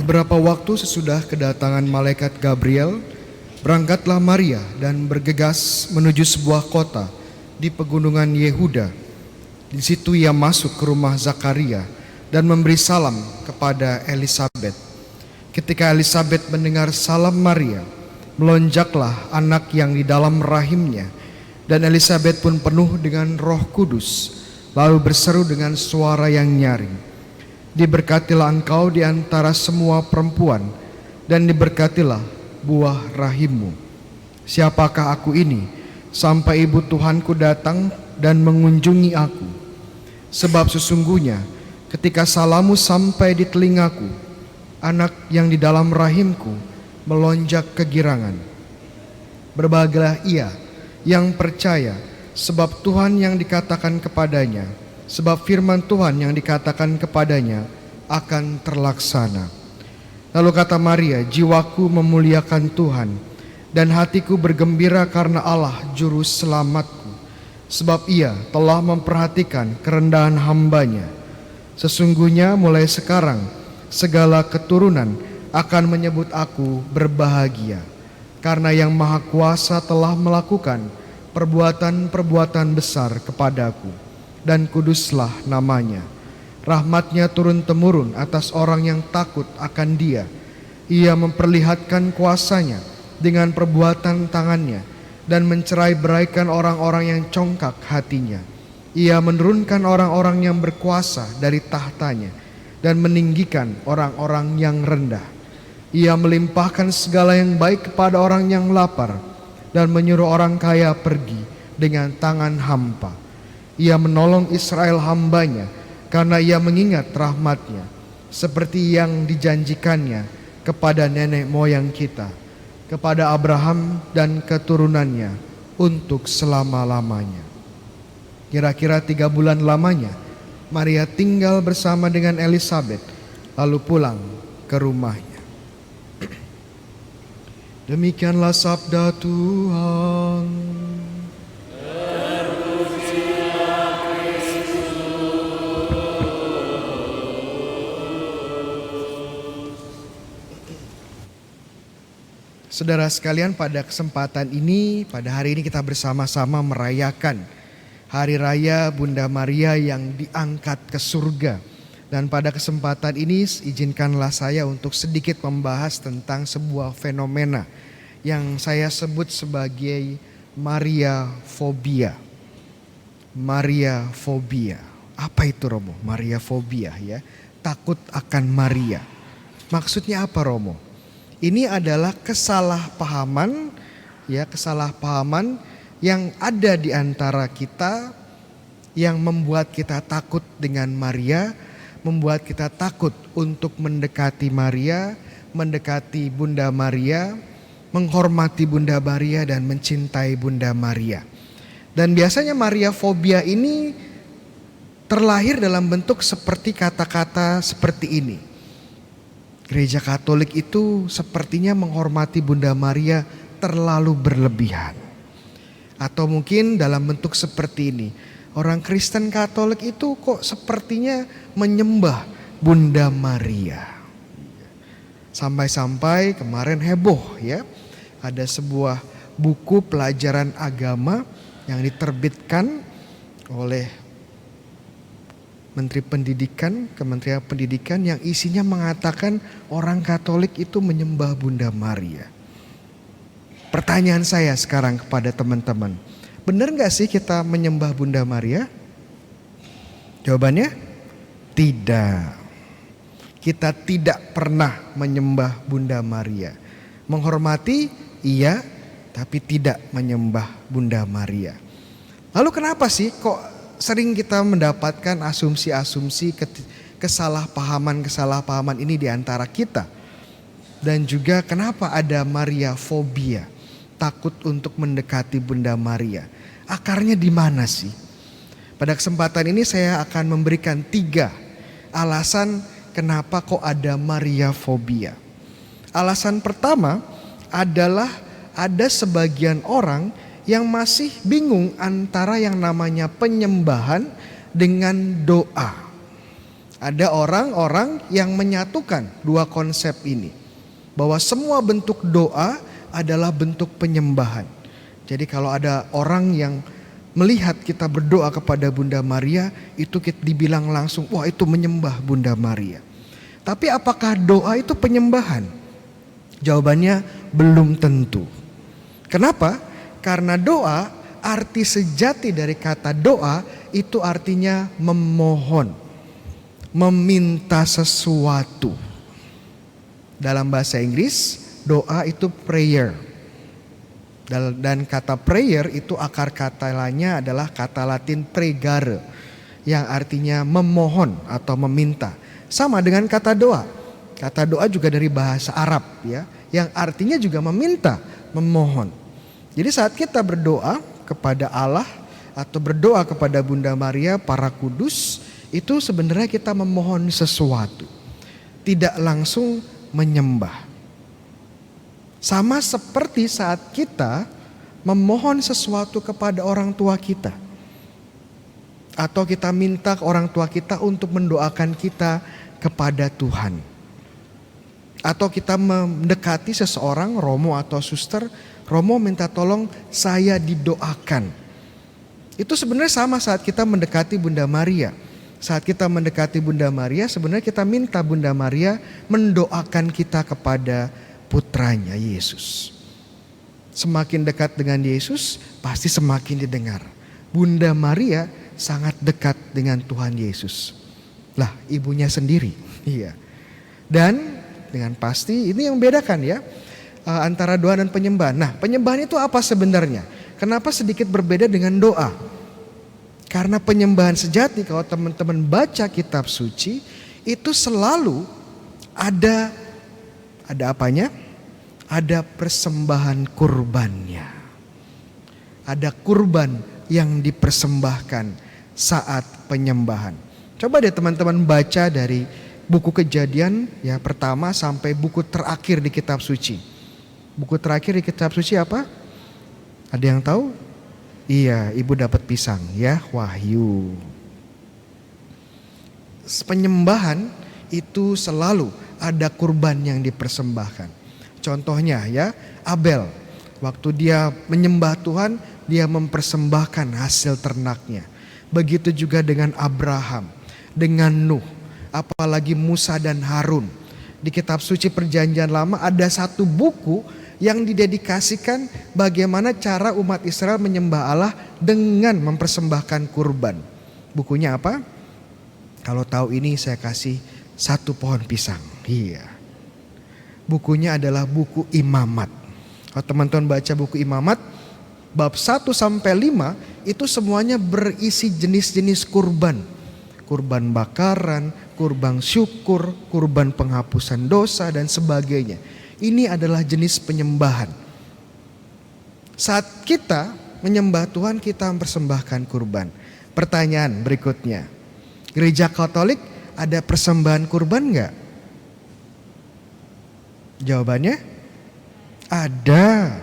Beberapa waktu sesudah kedatangan malaikat Gabriel, berangkatlah Maria dan bergegas menuju sebuah kota di pegunungan Yehuda. Di situ ia masuk ke rumah Zakaria dan memberi salam kepada Elisabet. Ketika Elisabet mendengar salam Maria, melonjaklah anak yang di dalam rahimnya, dan Elisabet pun penuh dengan Roh Kudus, lalu berseru dengan suara yang nyaring, "Diberkatilah engkau di antara semua perempuan, dan diberkatilah buah rahimmu. Siapakah aku ini, sampai ibu Tuhanku datang dan mengunjungi aku? Sebab sesungguhnya ketika salammu sampai di telingaku, anak yang di dalam rahimku melonjak kegirangan. Berbahagialah ia yang percaya, sebab Tuhan yang dikatakan kepadanya, sebab firman Tuhan yang dikatakan kepadanya akan terlaksana." Lalu kata Maria, "Jiwaku memuliakan Tuhan, dan hatiku bergembira karena Allah juru selamatku, sebab ia telah memperhatikan kerendahan hambanya. Sesungguhnya mulai sekarang segala keturunan akan menyebut aku berbahagia, karena Yang Maha Kuasa telah melakukan perbuatan-perbuatan besar kepadaku, dan kuduslah namanya. Rahmatnya turun-temurun atas orang yang takut akan Dia. Ia memperlihatkan kuasanya dengan perbuatan tangannya, dan mencerai-beraikan orang-orang yang congkak hatinya. Ia menurunkan orang-orang yang berkuasa dari tahtanya, dan meninggikan orang-orang yang rendah. Ia melimpahkan segala yang baik kepada orang yang lapar, dan menyuruh orang kaya pergi dengan tangan hampa. Ia menolong Israel hambanya, karena ia mengingat rahmatnya, seperti yang dijanjikannya kepada nenek moyang kita, kepada Abraham dan keturunannya untuk selama-lamanya." Kira-kira 3 bulan lamanya, Maria tinggal bersama dengan Elisabet, lalu pulang ke rumahnya. Demikianlah sabda Tuhan. Saudara sekalian, pada kesempatan ini, pada hari ini kita bersama-sama merayakan Hari Raya Bunda Maria yang diangkat ke surga. Dan pada kesempatan ini izinkanlah saya untuk sedikit membahas tentang sebuah fenomena yang saya sebut sebagai Maria Fobia. Maria Fobia. Apa itu, Romo? Maria Fobia, ya. Takut akan Maria. Maksudnya apa, Romo? Ini adalah kesalahpahaman, ya, kesalahpahaman yang ada di antara kita yang membuat kita takut dengan Maria, membuat kita takut untuk mendekati Maria, mendekati Bunda Maria, menghormati Bunda Maria dan mencintai Bunda Maria. Dan biasanya Maria Fobia ini terlahir dalam bentuk seperti kata-kata seperti ini. Gereja Katolik itu sepertinya menghormati Bunda Maria terlalu berlebihan. Atau mungkin dalam bentuk seperti ini. Orang Kristen Katolik itu kok sepertinya menyembah Bunda Maria. Sampai-sampai kemarin heboh, ya. Ada sebuah buku pelajaran agama yang diterbitkan oleh Menteri Pendidikan, Kementerian Pendidikan, yang isinya mengatakan orang Katolik itu menyembah Bunda Maria. Pertanyaan saya sekarang kepada teman-teman, benar gak sih kita menyembah Bunda Maria? Jawabannya tidak. Kita tidak pernah menyembah Bunda Maria. Menghormati iya, tapi tidak menyembah Bunda Maria. Lalu kenapa sih kok sering kita mendapatkan asumsi-asumsi kesalahpahaman ini di antara kita? Dan juga kenapa ada Maria Fobia, takut untuk mendekati Bunda Maria? Akarnya di mana sih? Pada kesempatan ini saya akan memberikan 3 alasan kenapa kok ada Maria Fobia. Alasan pertama adalah ada sebagian orang yang masih bingung antara yang namanya penyembahan dengan doa. Ada orang-orang yang menyatukan dua konsep ini, bahwa semua bentuk doa adalah bentuk penyembahan. Jadi kalau ada orang yang melihat kita berdoa kepada Bunda Maria, itu kita dibilang langsung, wah itu menyembah Bunda Maria. Tapi apakah doa itu penyembahan? Jawabannya belum tentu. Kenapa? Karena doa, arti sejati dari kata doa itu artinya memohon, meminta sesuatu. Dalam bahasa Inggris, doa itu prayer. Dan kata prayer itu akar katanya adalah kata Latin pregare, yang artinya memohon atau meminta. Sama dengan kata doa. Kata doa juga dari bahasa Arab ya, yang artinya juga meminta, memohon. Jadi saat kita berdoa kepada Allah atau berdoa kepada Bunda Maria, para kudus, itu sebenarnya kita memohon sesuatu, tidak langsung menyembah. Sama seperti saat kita memohon sesuatu kepada orang tua kita, atau kita minta ke orang tua kita untuk mendoakan kita kepada Tuhan, atau kita mendekati seseorang, romo atau suster, romo minta tolong saya didoakan. Itu sebenarnya sama saat kita mendekati Bunda Maria. Saat kita mendekati Bunda Maria, sebenarnya kita minta Bunda Maria mendoakan kita kepada putranya Yesus. Semakin dekat dengan Yesus, pasti semakin didengar. Bunda Maria sangat dekat dengan Tuhan Yesus. Lah, ibunya sendiri. Iya. Dan dengan pasti ini yang membedakan ya antara doa dan penyembahan. Nah, penyembahan itu apa sebenarnya? Kenapa sedikit berbeda dengan doa? Karena penyembahan sejati, kalau teman-teman baca kitab suci, itu selalu ada apanya? Ada persembahan kurbannya. Ada kurban yang dipersembahkan saat penyembahan. Coba deh teman-teman baca dari buku Kejadian ya pertama sampai buku terakhir di kitab suci. Buku terakhir di kitab suci apa? Ada yang tahu? Iya, ibu dapat pisang ya, Wahyu. Penyembahan itu selalu ada kurban yang dipersembahkan. Contohnya ya, Abel. Waktu dia menyembah Tuhan, dia mempersembahkan hasil ternaknya. Begitu juga dengan Abraham, dengan Nuh, apalagi Musa dan Harun. Di kitab suci Perjanjian Lama ada satu buku yang didedikasikan bagaimana cara umat Israel menyembah Allah dengan mempersembahkan kurban. Bukunya apa? Kalau tahu ini saya kasih satu pohon pisang. Iya. Bukunya adalah buku Imamat. Kalau teman-teman baca buku Imamat, bab 1 sampai 5 itu semuanya berisi jenis-jenis kurban. Kurban bakaran, kurban syukur, kurban penghapusan dosa dan sebagainya. Ini adalah jenis penyembahan. Saat kita menyembah Tuhan, kita mempersembahkan kurban. Pertanyaan berikutnya, Gereja Katolik ada persembahan kurban enggak? Jawabannya ada.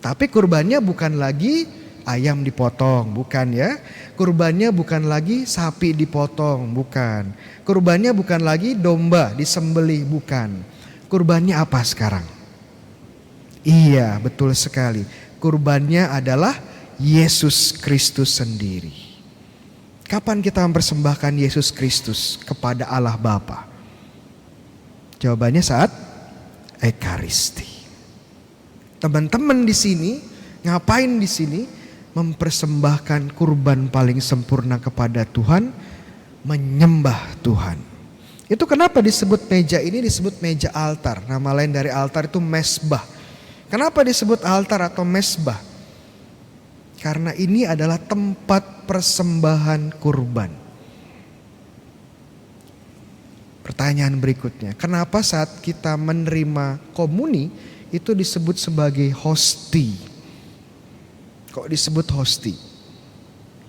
Tapi kurbannya bukan lagi ayam dipotong, bukan ya. Kurbannya bukan lagi sapi dipotong, bukan. Kurbannya bukan lagi domba disembelih, bukan. Kurbannya apa sekarang? Iya, betul sekali. Kurbannya adalah Yesus Kristus sendiri. Kapan kita mempersembahkan Yesus Kristus kepada Allah Bapa? Jawabannya saat Ekaristi. Teman-teman di sini ngapain di sini? Mempersembahkan kurban paling sempurna kepada Tuhan, menyembah Tuhan. Itu kenapa disebut meja ini disebut meja altar. Nama lain dari altar itu mesbah. Kenapa disebut altar atau mesbah? Karena ini adalah tempat persembahan kurban. Pertanyaan berikutnya, kenapa saat kita menerima komuni itu disebut sebagai hosti? Kok disebut hosti?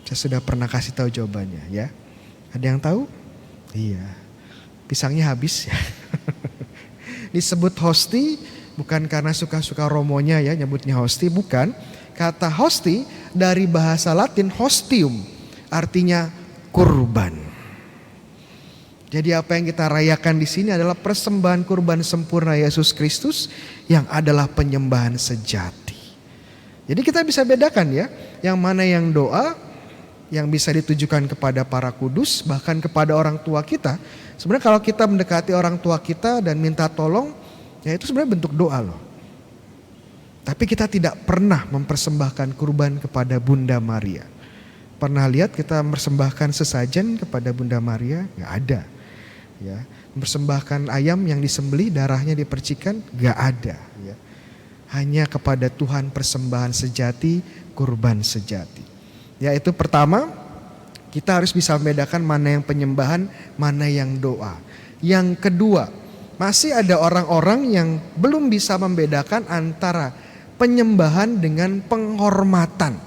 Saya sudah pernah kasih tahu jawabannya ya. Ada yang tahu? Iya. Pisangnya habis ya. Disebut hosti bukan karena suka-suka romonya ya nyebutnya hosti, bukan. Kata hosti dari bahasa Latin hostium, artinya kurban. Jadi apa yang kita rayakan di sini adalah persembahan kurban sempurna Yesus Kristus yang adalah penyembahan sejati. Jadi kita bisa bedakan ya, yang mana yang doa yang bisa ditujukan kepada para kudus, bahkan kepada orang tua kita. Sebenarnya kalau kita mendekati orang tua kita dan minta tolong, ya itu sebenarnya bentuk doa loh. Tapi kita tidak pernah mempersembahkan kurban kepada Bunda Maria. Pernah lihat kita mempersembahkan sesajen kepada Bunda Maria? Gak ada. Ya, mempersembahkan ayam yang disembelih, darahnya dipercikan? Gak ada. Ya. Hanya kepada Tuhan persembahan sejati, kurban sejati. Yaitu pertama, kita harus bisa membedakan mana yang penyembahan, mana yang doa. Yang kedua, masih ada orang-orang yang belum bisa membedakan antara penyembahan dengan penghormatan.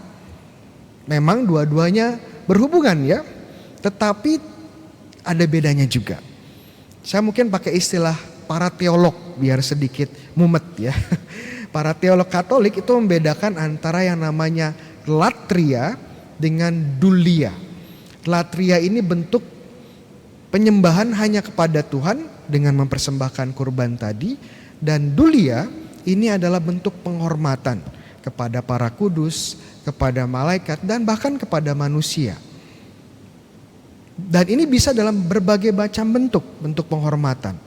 Memang dua-duanya berhubungan ya, tetapi ada bedanya juga. Saya mungkin pakai istilah para teolog biar sedikit mumet ya. Para teolog Katolik itu membedakan antara yang namanya latria dengan dulia. Latria ini bentuk penyembahan hanya kepada Tuhan dengan mempersembahkan kurban tadi, dan dulia ini adalah bentuk penghormatan kepada para kudus, kepada malaikat, dan bahkan kepada manusia. Dan ini bisa dalam berbagai macam bentuk penghormatan.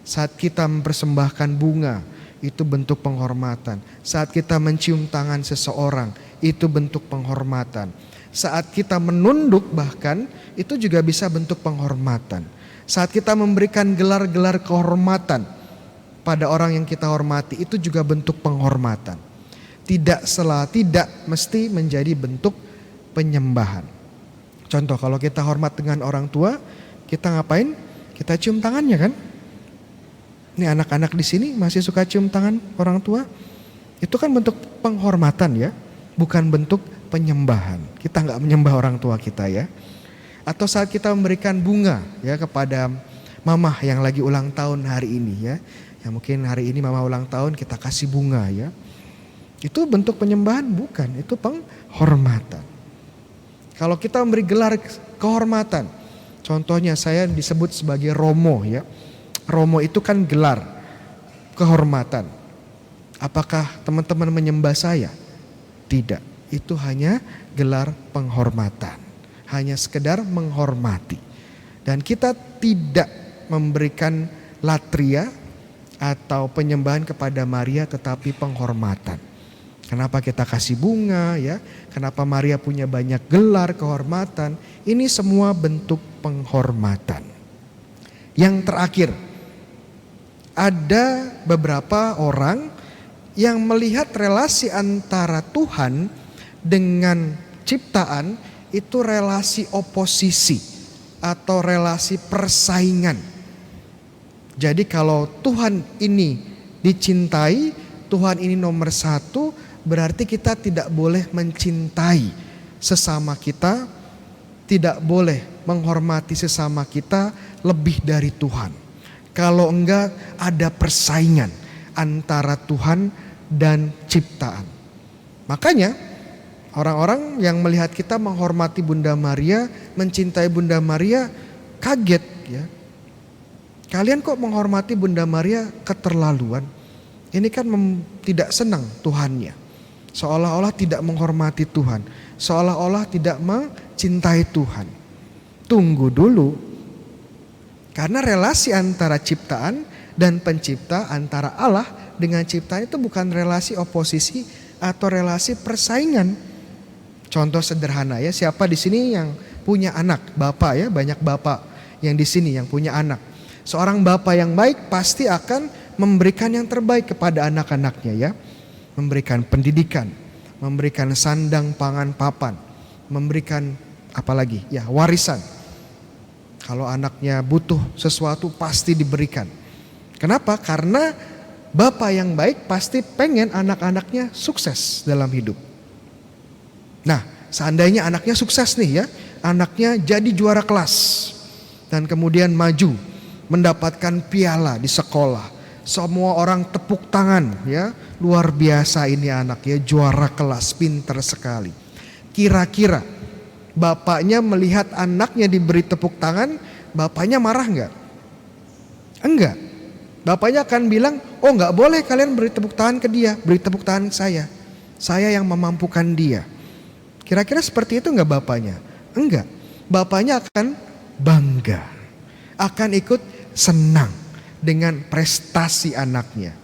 Saat kita mempersembahkan bunga, itu bentuk penghormatan. Saat kita mencium tangan seseorang, itu bentuk penghormatan. Saat kita menunduk bahkan, itu juga bisa bentuk penghormatan. Saat kita memberikan gelar-gelar kehormatan pada orang yang kita hormati, itu juga bentuk penghormatan. Tidak mesti menjadi bentuk penyembahan. Contoh, kalau kita hormat dengan orang tua, kita ngapain? Kita cium tangannya kan? Ini anak-anak di sini masih suka cium tangan orang tua. Itu kan bentuk penghormatan ya, bukan bentuk penyembahan. Kita nggak menyembah orang tua kita ya. Atau saat kita memberikan bunga ya kepada mama yang lagi ulang tahun hari ini ya. Ya mungkin hari ini mama ulang tahun, kita kasih bunga ya. Itu bentuk penyembahan? Bukan, itu penghormatan. Kalau kita memberi gelar kehormatan, contohnya saya disebut sebagai Romo ya. Romo itu kan gelar kehormatan. Apakah teman-teman menyembah saya? Tidak, itu hanya gelar penghormatan. Hanya sekedar menghormati. Dan kita tidak memberikan latria atau penyembahan kepada Maria, tetapi penghormatan. Kenapa kita kasih bunga ya? Kenapa Maria punya banyak gelar kehormatan? Ini semua bentuk penghormatan. Yang terakhir, ada beberapa orang yang melihat relasi antara Tuhan dengan ciptaan itu relasi oposisi atau relasi persaingan. Jadi kalau Tuhan ini dicintai, Tuhan ini nomor satu, berarti kita tidak boleh mencintai sesama kita, tidak boleh menghormati sesama kita lebih dari Tuhan. Kalau enggak, ada persaingan antara Tuhan dan ciptaan. Makanya orang-orang yang melihat kita menghormati Bunda Maria, mencintai Bunda Maria, kaget ya. Kalian kok menghormati Bunda Maria keterlaluan? Ini kan tidak senang Tuhannya. Seolah-olah tidak menghormati Tuhan, seolah-olah tidak mencintai Tuhan. Tunggu dulu, karena relasi antara ciptaan dan pencipta, antara Allah dengan ciptaan itu bukan relasi oposisi atau relasi persaingan. Contoh sederhana ya, siapa di sini yang punya anak, bapak ya, banyak bapak yang di sini yang punya anak. Seorang bapak yang baik pasti akan memberikan yang terbaik kepada anak-anaknya ya. Memberikan pendidikan, memberikan sandang pangan papan, memberikan apalagi ya, warisan. Kalau anaknya butuh sesuatu pasti diberikan. Kenapa? Karena bapak yang baik pasti pengen anak-anaknya sukses dalam hidup. Nah, seandainya anaknya sukses nih ya, anaknya jadi juara kelas dan kemudian maju mendapatkan piala di sekolah. Semua orang tepuk tangan ya, luar biasa ini anak ya, juara kelas, pinter sekali. Kira-kira bapaknya melihat anaknya diberi tepuk tangan bapaknya marah nggak? Enggak. Bapaknya akan bilang, oh nggak boleh kalian beri tepuk tangan ke dia, beri tepuk tangan ke saya. Saya yang memampukan dia. Kira-kira seperti itu nggak bapaknya? Enggak. Bapaknya akan bangga, akan ikut senang dengan prestasi anaknya.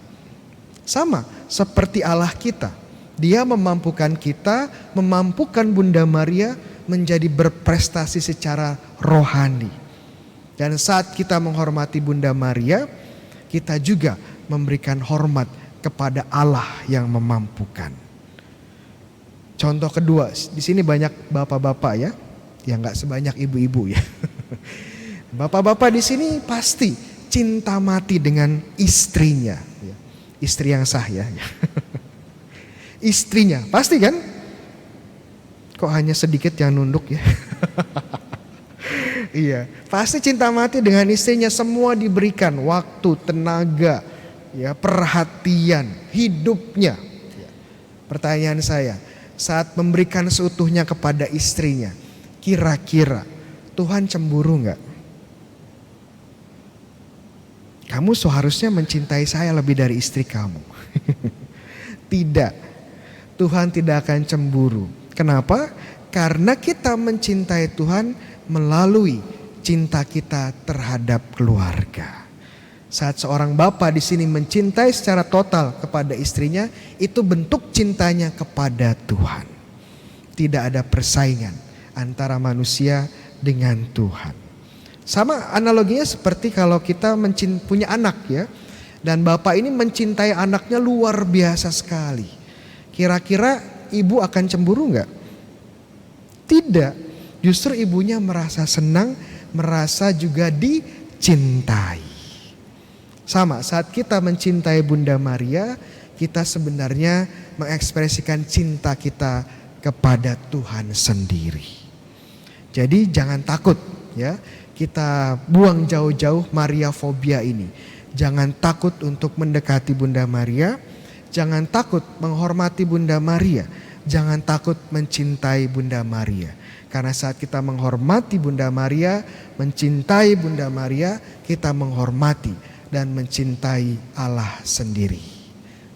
Sama seperti Allah kita. Dia memampukan kita, memampukan Bunda Maria menjadi berprestasi secara rohani. Dan saat kita menghormati Bunda Maria, kita juga memberikan hormat kepada Allah yang memampukan. Contoh kedua, di sini banyak bapak-bapak ya, nggak sebanyak ibu-ibu ya. Bapak-bapak di sini pasti cinta mati dengan istrinya, ya. Istri yang sah ya. Istrinya, pasti kan? Kok hanya sedikit yang nunduk ya? Iya, pasti cinta mati dengan istrinya, semua diberikan, waktu, tenaga, ya, perhatian, hidupnya. Pertanyaan saya, saat memberikan seutuhnya kepada istrinya, kira-kira Tuhan cemburu nggak? Kamu seharusnya mencintai saya lebih dari istri kamu. Tidak, Tuhan tidak akan cemburu. Kenapa? Karena kita mencintai Tuhan melalui cinta kita terhadap keluarga. Saat seorang bapak di sini mencintai secara total kepada istrinya, itu bentuk cintanya kepada Tuhan. Tidak ada persaingan antara manusia dengan Tuhan. Sama analoginya seperti kalau kita punya anak ya, dan bapak ini mencintai anaknya luar biasa sekali. Kira-kira ibu akan cemburu nggak? Tidak. Justru ibunya merasa senang, merasa juga dicintai. Sama, saat kita mencintai Bunda Maria, kita sebenarnya mengekspresikan cinta kita kepada Tuhan sendiri. Jadi jangan takut ya, kita buang jauh-jauh Mariafobia ini. Jangan takut untuk mendekati Bunda Maria, jangan takut menghormati Bunda Maria, jangan takut mencintai Bunda Maria. Karena saat kita menghormati Bunda Maria, mencintai Bunda Maria, kita menghormati dan mencintai Allah sendiri.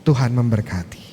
Tuhan memberkati.